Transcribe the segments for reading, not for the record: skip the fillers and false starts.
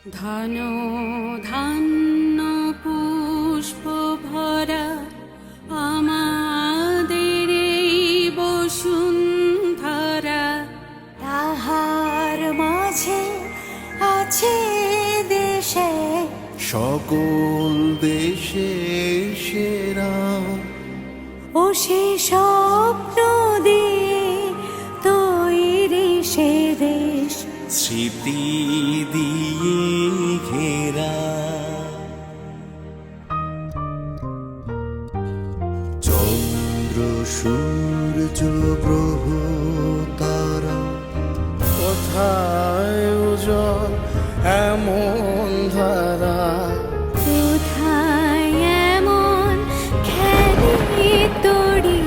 ধন ধান্য পুষ্প ভরা আমাদের এই বসুন্ধরা, তাহার মাঝে আছে দেশে সকল দেশে সেরা। ও সে স্বপ্ন দিয়ে তৈরি সে দেশ, স্মৃতি দিয়ে ঘেরা। চন্দ্র সূর্য গ্রহ তারা, কোথায় উজ্জ্বল এমন ধারা। কোথায় এমন খেলে তরি,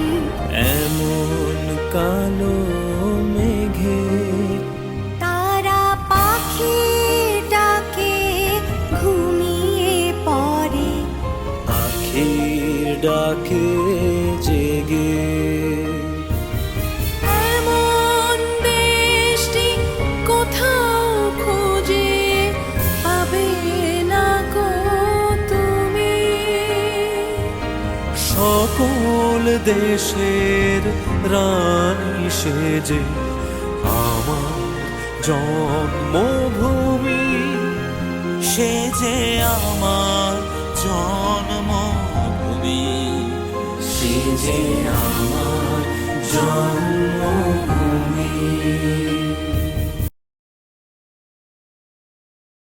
এমন কালো মেঘে তারা পাখিটাকে ঘুমিয়ে পড়ে, আখির ডাকে জেগে। এমন দেশটি কোথাও খুঁজে পাবে না গো তুমি। সকল দেশের রানী সেজে আমার জন্মভূমি, সেজে আমার জন্মভূমি, সেজে আমার জন্ম